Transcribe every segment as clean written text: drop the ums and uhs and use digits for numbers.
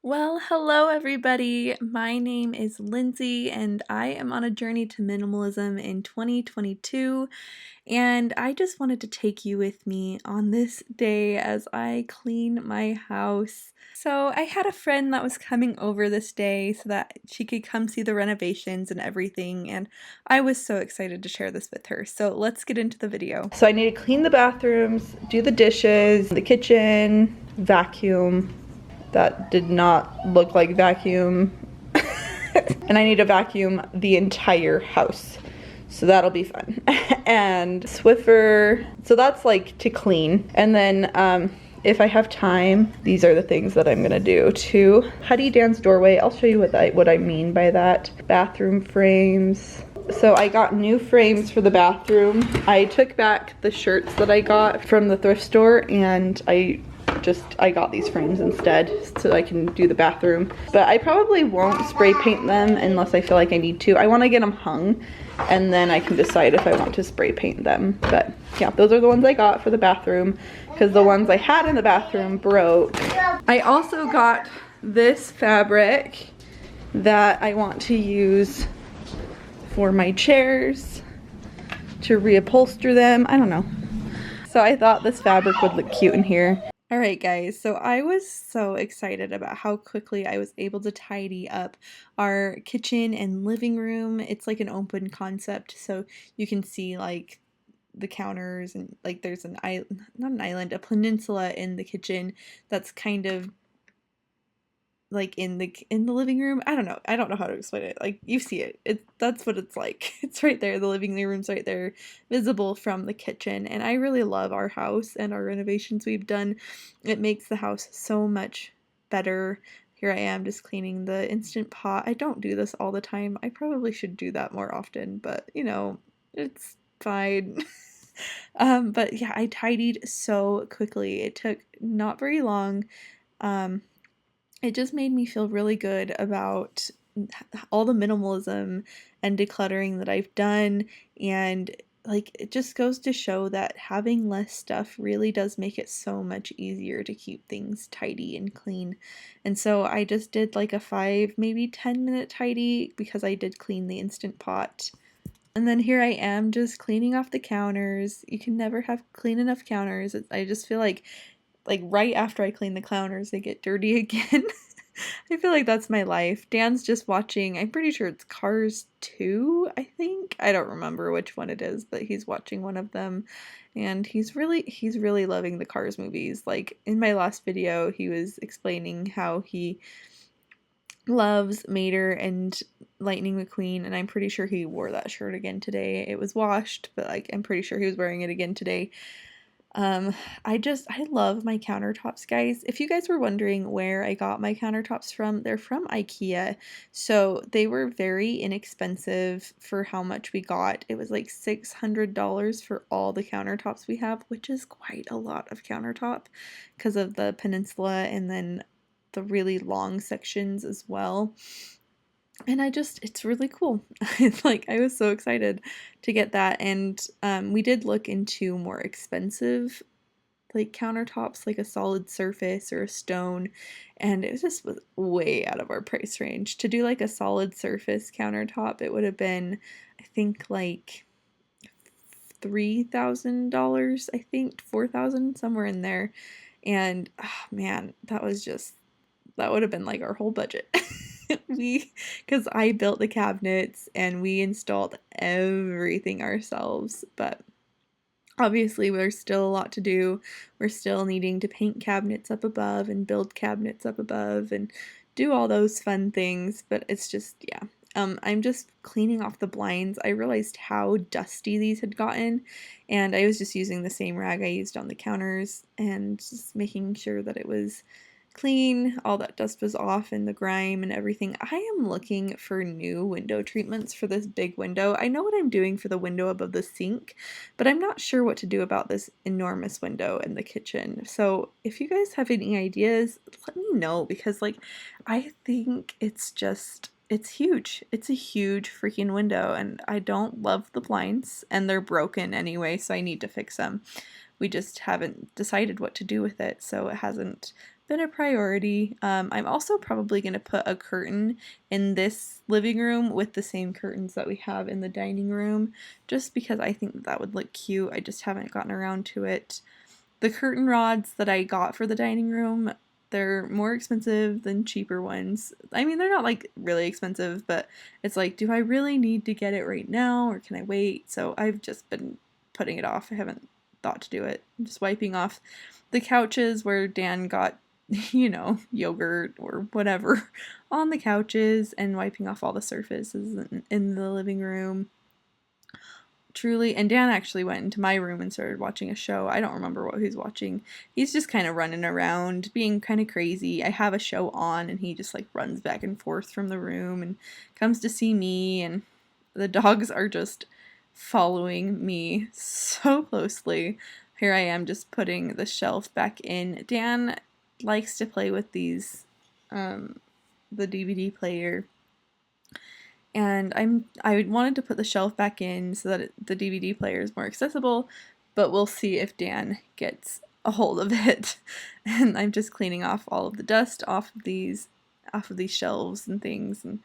Well, hello everybody. My name is Lindsay and I am on a journey to minimalism in 2022, and I just wanted to take you with me on this day as I clean my house. So, I had a friend that was coming over this day so that she could come see the renovations and everything, and I was so excited to share this with her. So, let's get into the video. So, I need to clean the bathrooms, do the dishes, the kitchen, vacuum. That did not look like vacuum. And I need to vacuum the entire house. So that'll be fun. And Swiffer, so that's like to clean. And then if I have time, these are the things that I'm gonna do too. Huddy Dan's doorway, I'll show you what I mean by that. Bathroom frames. So I got new frames for the bathroom. I took back the shirts that I got from the thrift store and I got these frames instead so I can do the bathroom. But I probably won't spray paint them unless I feel like I need to. I want to get them hung and then I can decide if I want to spray paint them. But yeah, those are the ones I got for the bathroom because the ones I had in the bathroom broke. I also got this fabric that I want to use for my chairs to reupholster them. I don't know. So I thought this fabric would look cute in here. Alright guys, so I was so excited about how quickly I was able to tidy up our kitchen and living room. It's like an open concept, so you can see like the counters and like there's an island, not an island, a peninsula in the kitchen that's kind of like in the living room. I don't know how to explain it. Like you see it, that's what it's like. It's right there, the living room's right there, visible from the kitchen. And I really love our house and our renovations we've done. It makes the house so much better. Here I am just cleaning the Instant Pot. I don't do this all the time. I probably should do that more often, but you know, it's fine. But yeah, I tidied so quickly. It took not very long. It just made me feel really good about all the minimalism and decluttering that I've done, and like it just goes to show that having less stuff really does make it so much easier to keep things tidy and clean. And so I just did like a 5 maybe 10-minute tidy because I did clean the Instant Pot. And then here I am just cleaning off the counters. You can never have clean enough counters. I just feel like right after I clean the counters, they get dirty again. I feel like that's my life. Dan's just watching, I'm pretty sure it's Cars 2, I think. I don't remember which one it is, but he's watching one of them. And he's really loving the Cars movies. Like in my last video, he was explaining how he loves Mater and Lightning McQueen, and I'm pretty sure he wore that shirt again today. It was washed, but like I'm pretty sure he was wearing it again today. I love my countertops, guys. If you guys were wondering where I got my countertops from, they're from IKEA. So they were very inexpensive for how much we got. It was like $600 for all the countertops we have, which is quite a lot of countertop because of the peninsula and then the really long sections as well. And it's really cool. It's like, I was so excited to get that. And we did look into more expensive like countertops, like a solid surface or a stone. And it was way out of our price range. To do like a solid surface countertop, it would have been, I think, like $3,000, I think, 4,000, somewhere in there. And oh, man, that would have been like our whole budget. Because I built the cabinets and we installed everything ourselves, but obviously there's still a lot to do. We're still needing to paint cabinets up above and build cabinets up above and do all those fun things, but it's just, yeah. I'm just cleaning off the blinds. I realized how dusty these had gotten, and I was just using the same rag I used on the counters and just making sure that it was clean, all that dust was off and the grime and everything. I am looking for new window treatments for this big window. I know what I'm doing for the window above the sink, but I'm not sure what to do about this enormous window in the kitchen. So if you guys have any ideas, let me know, because like I think it's huge. It's a huge freaking window, and I don't love the blinds, and they're broken anyway, so I need to fix them. We just haven't decided what to do with it, so it hasn't been a priority. I'm also probably going to put a curtain in this living room with the same curtains that we have in the dining room, just because I think that would look cute. I just haven't gotten around to it. The curtain rods that I got for the dining room, they're more expensive than cheaper ones. I mean, they're not like really expensive, but it's like, do I really need to get it right now or can I wait? So I've just been putting it off. I haven't thought to do it. I'm just wiping off the couches where Dan got, yogurt or whatever on the couches and wiping off all the surfaces in the living room. Truly, and Dan actually went into my room and started watching a show. I don't remember what he's watching. He's just kind of running around, being kind of crazy. I have a show on, and he just like runs back and forth from the room and comes to see me, and the dogs are just following me so closely. Here I am just putting the shelf back in. Dan likes to play with these, the DVD player. And I wanted to put the shelf back in so that the DVD player is more accessible, but we'll see if Dan gets a hold of it. And I'm just cleaning off all of the dust off of these shelves and things. And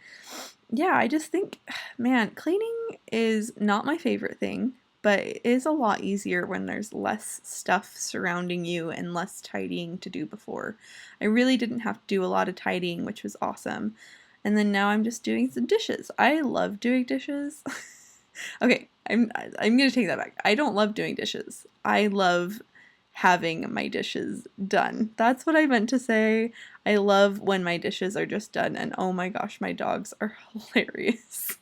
yeah, I just think, man, cleaning is not my favorite thing, but it is a lot easier when there's less stuff surrounding you and less tidying to do before. I really didn't have to do a lot of tidying, which was awesome. And then now I'm just doing some dishes. I love doing dishes. Okay, I'm gonna take that back. I don't love doing dishes. I love having my dishes done. That's what I meant to say. I love when my dishes are just done, and oh my gosh, my dogs are hilarious.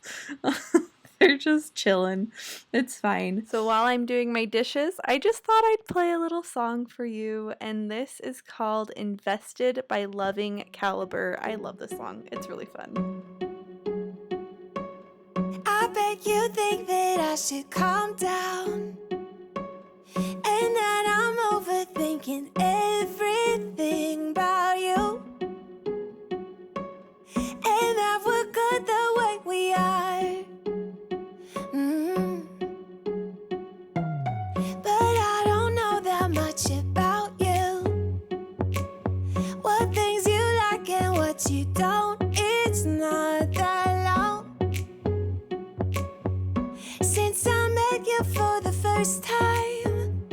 They're just chilling. It's fine. So while I'm doing my dishes, I just thought I'd play a little song for you, and this is called Invested by Loving Caliber. I love this song. It's really fun. I bet you think that I should calm down, and that I'm overthinking everything about you, and that we're good the way we are. But I don't know that much about you, what things you like and what you don't. It's not that long since I met you for the first time.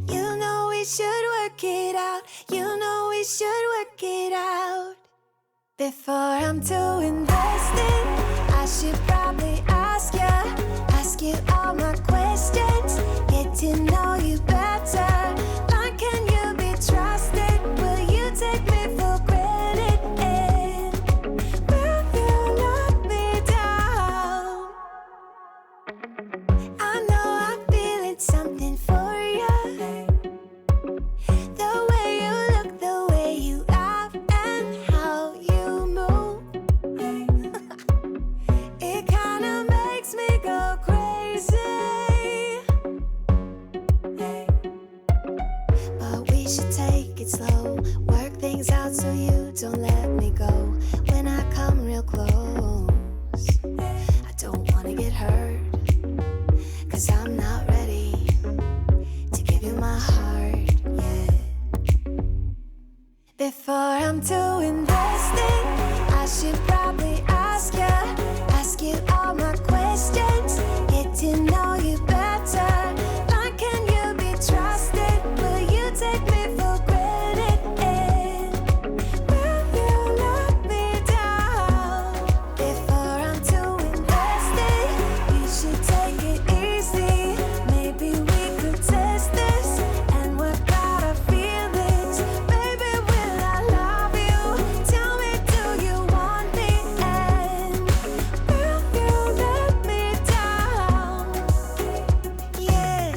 You know we should work it out. You know we should work it out. Before I'm too invested, I should probably ask you all my questions, get to know you better. Like, can you be trusted? Will you take me for granted? And will you let me down? I know I'm feeling something for you. The way you look, the way you laugh, and how you move. It kinda makes me go crazy. But we should take it slow, work things out so you don't let me go. When I come real close, I don't wanna get hurt, 'cause I'm not ready to give you my heart yet. Before I'm too invested, I should probably ask you all my questions, get to know you better. Like, can you be trusted? Will you take me for granted? And will you let me down? Before I'm too invested, we should take it easy. Maybe we could test this and work out our feelings. Baby, will I love you? Tell me, do you want me? And will you let me down? Yeah.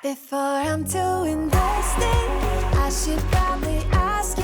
Before I'm too invested, I should probably ask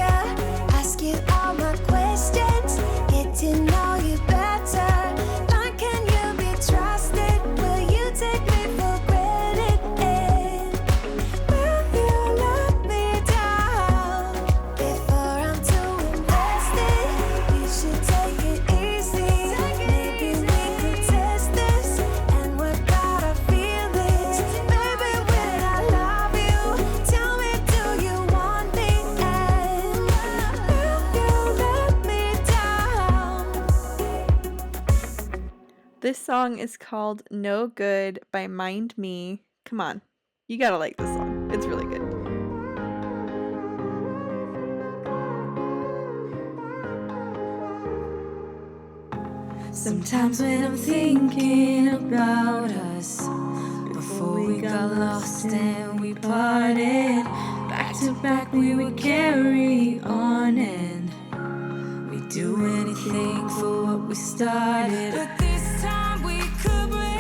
This song is called No Good by Mind Me. Come on, you gotta like this song. It's really good. Sometimes when I'm thinking about us, before we got lost and we parted, back to back we would carry on and we'd do anything for what we started. But this time we could break.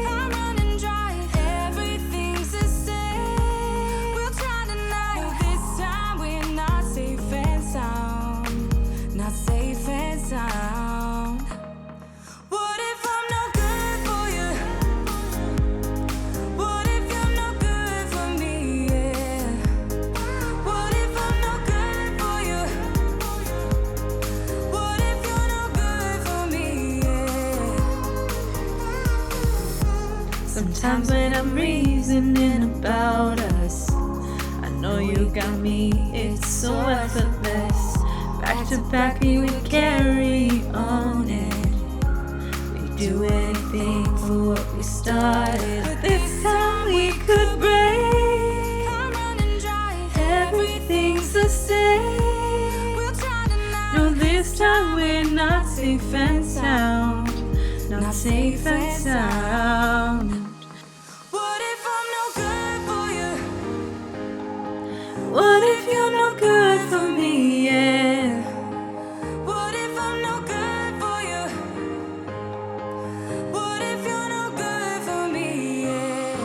I'm running dry, everything's the same. We'll try tonight, but this time we're not safe and sound. Not safe and sound. What if I'm no good for you? What if you're no good for me? Yeah. What if I'm no good for you? What if you're no good for me? Yeah. Sometimes when I'm reasoning about us, I know you got me, it's so effortless. Back to back we would carry on and do anything for what we started. But this time we could break. I'm running dry, everything's the same. We'll try tonight. No, this time we're not safe and sound. Not safe and sound. What if I'm no good for you? What if you're no good for me? Yeah. What if I'm no good for you? What if you're no good for me? Yeah.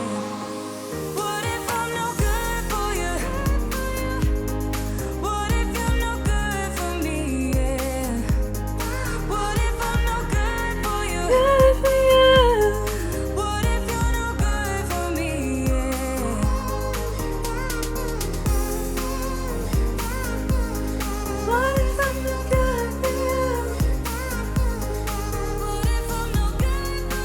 What if I'm no good for you? What if you're no good for me? Yeah. What if I'm no good for you? Good for you. What if you're no good for me? Yeah. What if I'm no good for you? What if I'm no good for you?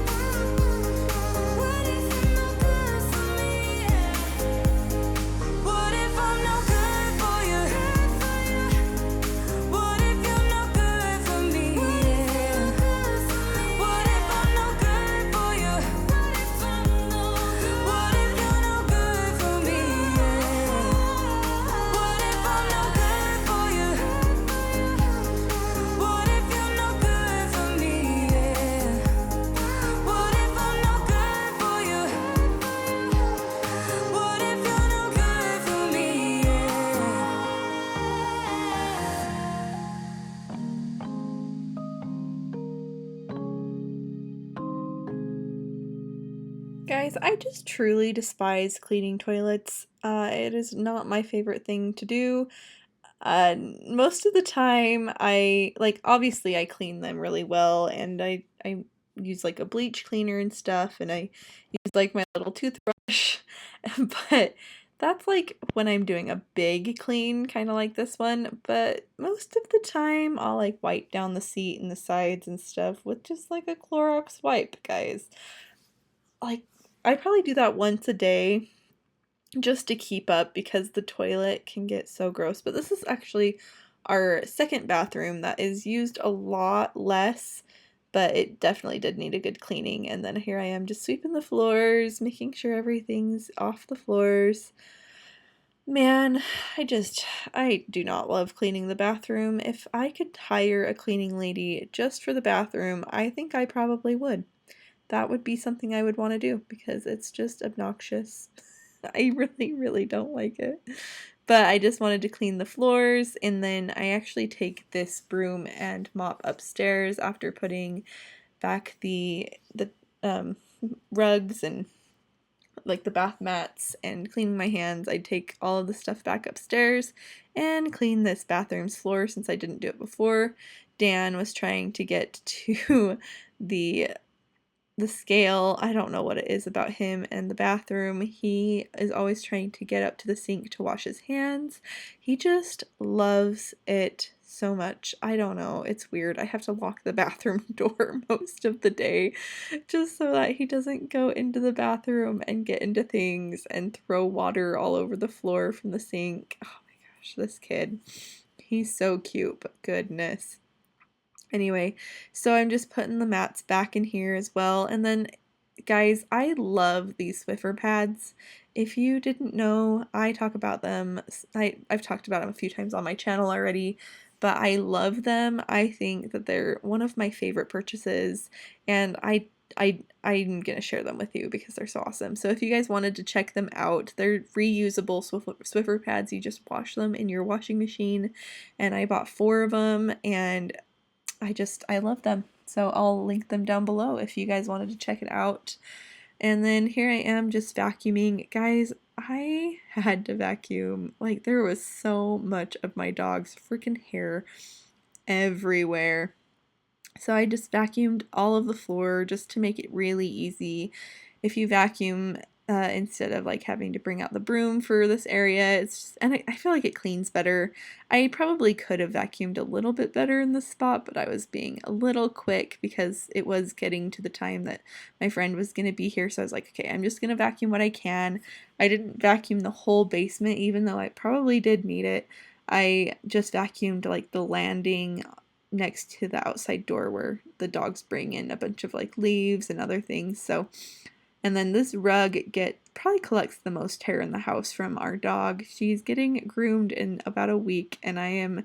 What if you're no good for me? Yeah. What if I'm no good for you? What if you're no good for me? Yeah. What if I'm no good for you? What if you're no good for me? Yeah. What if I'm no good for you? What if you're no good for me? Yeah. What if I'm no good for you? What if you're no good for me? Guys, I just truly despise cleaning toilets. It is not my favorite thing to do. Most of the time, obviously I clean them really well, and I use like a bleach cleaner and stuff, and I use like my little toothbrush, but that's like when I'm doing a big clean, kind of like this one. But most of the time, I'll like wipe down the seat and the sides and stuff with just like a Clorox wipe, guys. Like, I probably do that once a day just to keep up because the toilet can get so gross. But this is actually our second bathroom that is used a lot less, but it definitely did need a good cleaning. And then here I am just sweeping the floors, making sure everything's off the floors. Man, I do not love cleaning the bathroom. If I could hire a cleaning lady just for the bathroom, I think I probably would. That would be something I would want to do because it's just obnoxious. I really, really don't like it. But I just wanted to clean the floors, and then I actually take this broom and mop upstairs after putting back the rugs and like the bath mats and cleaning my hands. I'd take all of the stuff back upstairs and clean this bathroom's floor since I didn't do it before. Dan was trying to get to the scale. I don't know what it is about him and the bathroom. He is always trying to get up to the sink to wash his hands. He just loves it so much. I don't know. It's weird. I have to lock the bathroom door most of the day just so that he doesn't go into the bathroom and get into things and throw water all over the floor from the sink. Oh my gosh, this kid. He's so cute, but goodness. Anyway, so I'm just putting the mats back in here as well. And then, guys, I love these Swiffer pads. If you didn't know, I talk about them. I've talked about them a few times on my channel already, but I love them. I think that they're one of my favorite purchases, and I'm gonna share them with you because they're so awesome. So if you guys wanted to check them out, they're reusable Swiffer pads. You just wash them in your washing machine, and I bought 4 of them, and I love them. So I'll link them down below if you guys wanted to check it out. And then here I am just vacuuming. Guys, I had to vacuum. Like, there was so much of my dog's freaking hair everywhere. So I just vacuumed all of the floor just to make it really easy. If you vacuum instead of like having to bring out the broom for this area, and I feel like it cleans better. I probably could have vacuumed a little bit better in this spot, but I was being a little quick because it was getting to the time that my friend was going to be here. So I was like, okay, I'm just going to vacuum what I can. I didn't vacuum the whole basement, even though I probably did need it. I just vacuumed like the landing next to the outside door where the dogs bring in a bunch of like leaves and other things. So, and then this rug probably collects the most hair in the house from our dog. She's getting groomed in about a week, and I am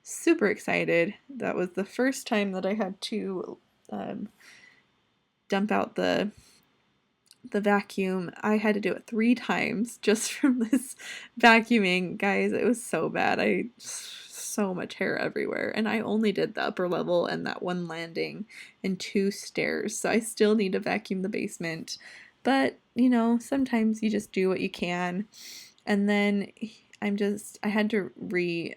super excited. That was the first time that I had to dump out the vacuum. I had to do it 3 times just from this vacuuming. Guys, it was so bad. So much hair everywhere, and I only did the upper level and that one landing and 2 stairs, so I still need to vacuum the basement. But you know, sometimes you just do what you can. And then I had to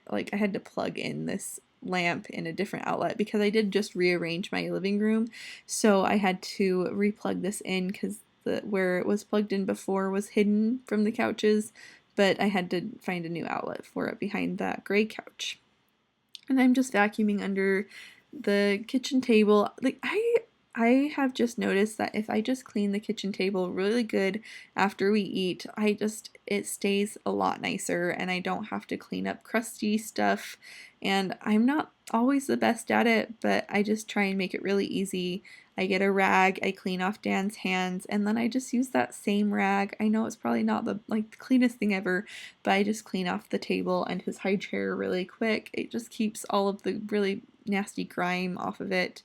I had to plug in this lamp in a different outlet because I did just rearrange my living room, so I had to replug this in because where it was plugged in before was hidden from the couches, but I had to find a new outlet for it behind that gray couch. And I'm just vacuuming under the kitchen table. Like, I have just noticed that if I just clean the kitchen table really good after we eat, it stays a lot nicer, and I don't have to clean up crusty stuff. And I'm not always the best at it, but I just try and make it really easy. I get a rag, I clean off Dan's hands, and then I just use that same rag. I know it's probably not the cleanest thing ever, but I just clean off the table and his high chair really quick. It just keeps all of the really nasty grime off of it.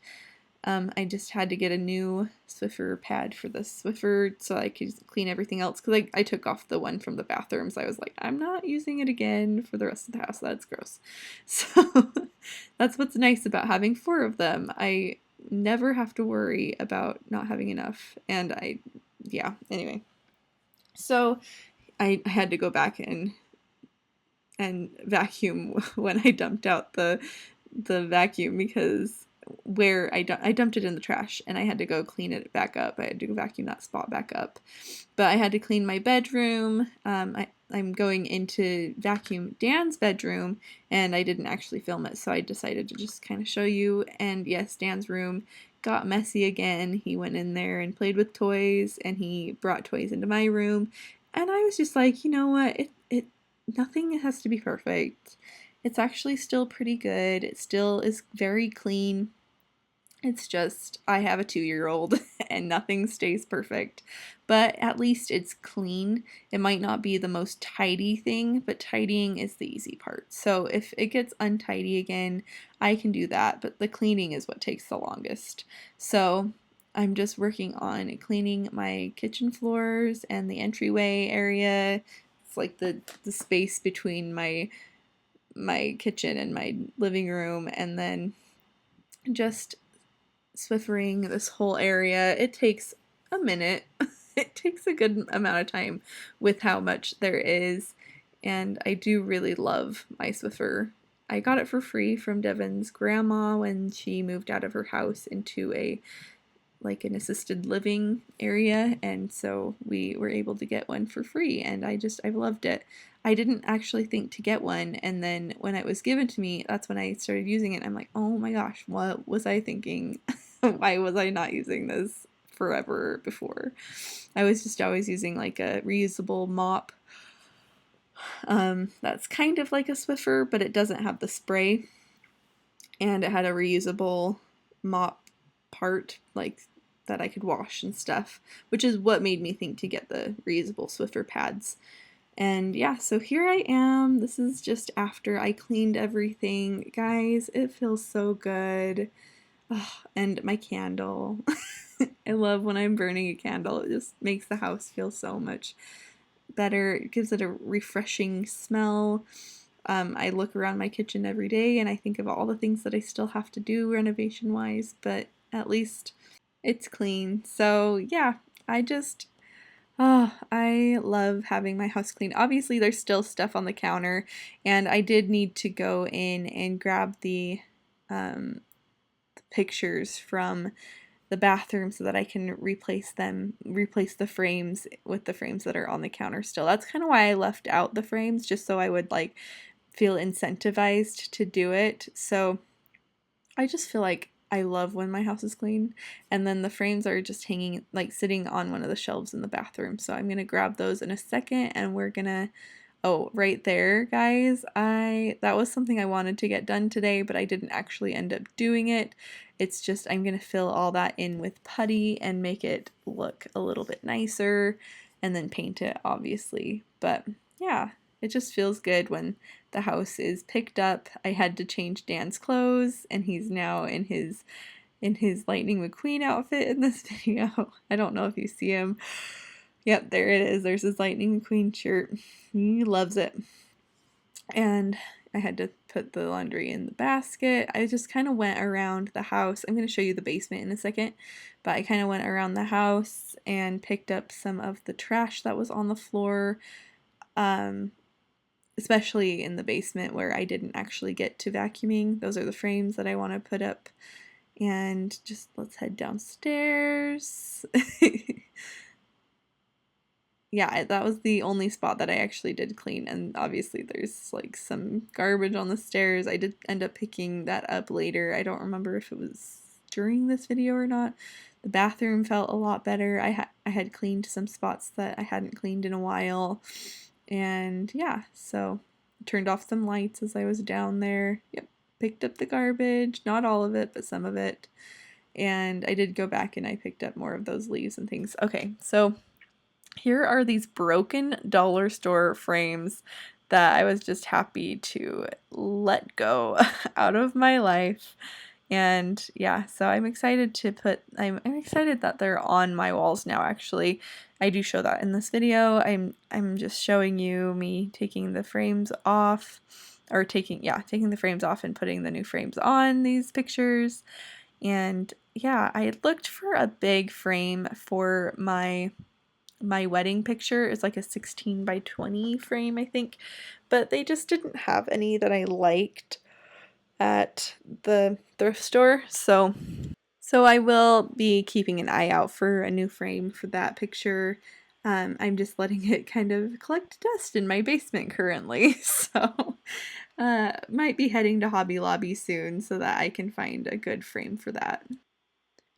I just had to get a new Swiffer pad for the Swiffer so I could clean everything else, because I took off the one from the bathrooms. I was like, I'm not using it again for the rest of the house. That's gross. So that's what's nice about having 4 of them. I never have to worry about not having enough. And yeah, anyway. So I had to go back and vacuum when I dumped out the vacuum, because where I dumped it in the trash and I had to go clean it back up. I had to go vacuum that spot back up. But I had to clean my bedroom. I'm going into vacuum Dan's bedroom, and I didn't actually film it, so I decided to just kind of show you. And yes, Dan's room got messy again. He went in there and played with toys, and he brought toys into my room. And I was just like, you know what? Nothing has to be perfect. It's actually still pretty good. It still is very clean. It's just, I have a 2-year-old and nothing stays perfect, but at least it's clean. It might not be the most tidy thing, but tidying is the easy part. So if it gets untidy again, I can do that, but the cleaning is what takes the longest. So I'm just working on cleaning my kitchen floors and the entryway area. It's like the space between my kitchen and my living room, and then just Swiffering this whole area. It takes a minute. It takes a good amount of time with how much there is, and I do really love my Swiffer. I got it for free from Devin's grandma when she moved out of her house into an assisted living area, and so we were able to get one for free, and I've loved it. I didn't actually think to get one, and then when it was given to me, that's when I started using it. I'm like, oh my gosh, what was I thinking? Why was I not using this forever before? I was just always using like a reusable mop. That's kind of like a Swiffer, but it doesn't have the spray. and it had a reusable mop part, like, that I could wash and stuff, which is what made me think to get the reusable Swiffer pads. And yeah, so here I am. This is just after I cleaned everything. Guys, it feels so good. Oh, and my candle. I love when I'm burning a candle. It just makes the house feel so much better. It gives it a refreshing smell. I look around my kitchen every day and I think of all the things that I still have to do renovation wise, but at least it's clean. So yeah, I just I love having my house clean. Obviously, there's still stuff on the counter, and I did need to go in and grab the pictures from the bathroom so that I can replace the frames with the frames that are on the counter still. That's kind of why I left out the frames, just so I would like feel incentivized to do it. So I just feel like I love when my house is clean. And then the frames are just hanging, like sitting on one of the shelves in the bathroom. So I'm going to grab those in a second and we're going to, oh, right there, guys. That was something I wanted to get done today, but I didn't actually end up doing it. It's just I'm going to fill all that in with putty and make it look a little bit nicer and then paint it, obviously. But yeah, it just feels good when the house is picked up. I had to change Dan's clothes and he's now in his Lightning McQueen outfit in this video. I don't know if you see him. Yep, there it is. There's his Lightning McQueen shirt. He loves it. And I had to put the laundry in the basket. I just kind of went around the house. I'm going to show you the basement in a second, but I kind of went around the house and picked up some of the trash that was on the floor. Especially in the basement where I didn't actually get to vacuuming. Those are the frames that I want to put up. And just let's head downstairs. Yeah, that was the only spot that I actually did clean. And obviously there's like some garbage on the stairs. I did end up picking that up later. I don't remember if it was during this video or not. The bathroom felt a lot better. I had cleaned some spots that I hadn't cleaned in a while. And yeah, so I turned off some lights as I was down there. Yep, picked up the garbage, not all of it, but some of it. And I did go back and I picked up more of those leaves and things. Okay, so here are these broken dollar store frames that I was just happy to let go out of my life. And yeah, so I'm excited I'm excited that they're on my walls now. Actually, I do show that in this video. I'm just showing you me taking the frames off, or taking the frames off and putting the new frames on these pictures. And yeah, I had looked for a big frame for my wedding picture. It's like a 16 by 20 frame, I think, but they just didn't have any that I liked at the thrift store. So I will be keeping an eye out for a new frame for that picture. I'm just letting it kind of collect dust in my basement currently. So might be heading to Hobby Lobby soon so that I can find a good frame for that.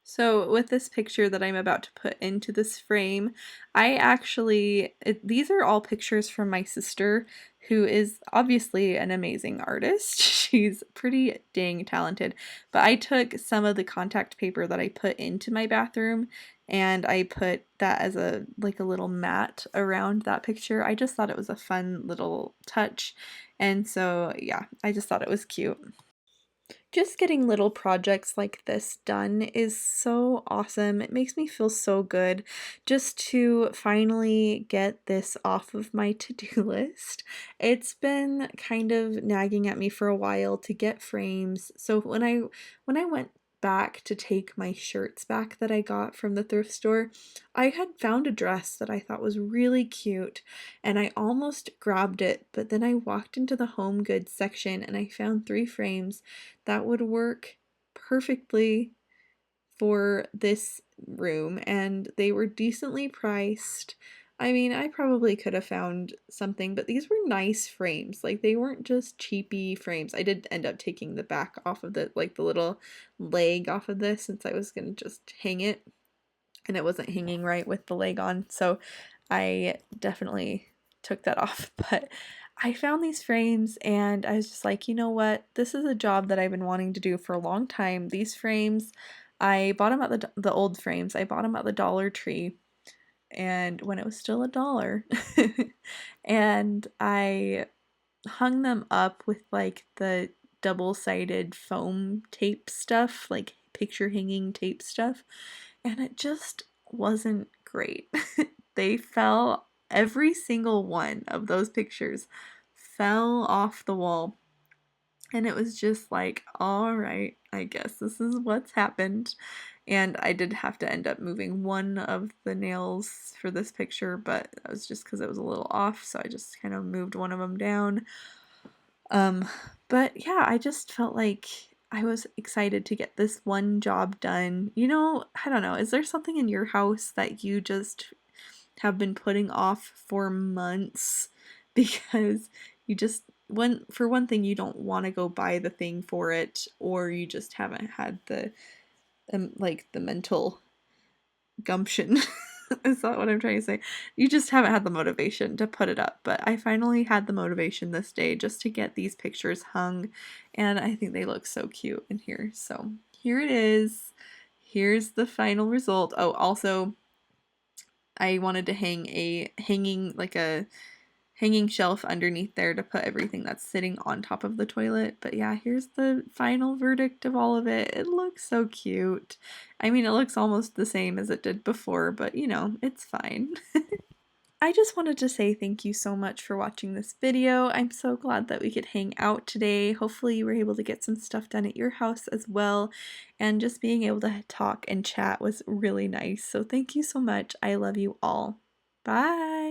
So with this picture that I'm about to put into this frame, these are all pictures from my sister, who is obviously an amazing artist. She's pretty dang talented. But I took some of the contact paper that I put into my bathroom and I put that as a little mat around that picture. I just thought it was a fun little touch. And so yeah, I just thought it was cute. Just getting little projects like this done is so awesome. It makes me feel so good just to finally get this off of my to-do list. It's been kind of nagging at me for a while to get frames. So when I went back to take my shirts back that I got from the thrift store, I had found a dress that I thought was really cute and I almost grabbed it, but then I walked into the home goods section and I found 3 frames that would work perfectly for this room, and they were decently priced. I mean, I probably could have found something, but these were nice frames. Like, they weren't just cheapy frames. I did end up taking the back off of the little leg off of this, since I was gonna just hang it, and it wasn't hanging right with the leg on, so I definitely took that off. But I found these frames and I was just like, you know what? This is a job that I've been wanting to do for a long time. These frames, I bought them at the old frames. I bought them at the Dollar Tree and when it was still a dollar. And I hung them up with like the double-sided foam tape stuff, like picture hanging tape stuff, and it just wasn't great. They fell, every single one of those pictures fell off the wall. And it was just like, all right, I guess this is what's happened. And I did have to end up moving one of the nails for this picture, but that was just because it was a little off, so I just kind of moved one of them down. Um, but yeah, I just felt like I was excited to get this one job done. You know, I don't know, is there something in your house that you just have been putting off for months because you just for one thing you don't want to go buy the thing for it, or you just haven't had the like the mental gumption. Is that what I'm trying to say? You just haven't had the motivation to put it up, but I finally had the motivation this day just to get these pictures hung, and I think they look so cute in here. So here it is. Here's the final result. Oh, also, I wanted to hang a hanging shelf underneath there to put everything that's sitting on top of the toilet. But yeah, here's the final verdict of all of it. It looks so cute. I mean, it looks almost the same as it did before, but you know, it's fine. I just wanted to say thank you so much for watching this video. I'm so glad that we could hang out today. Hopefully you were able to get some stuff done at your house as well. And just being able to talk and chat was really nice. So thank you so much. I love you all. Bye!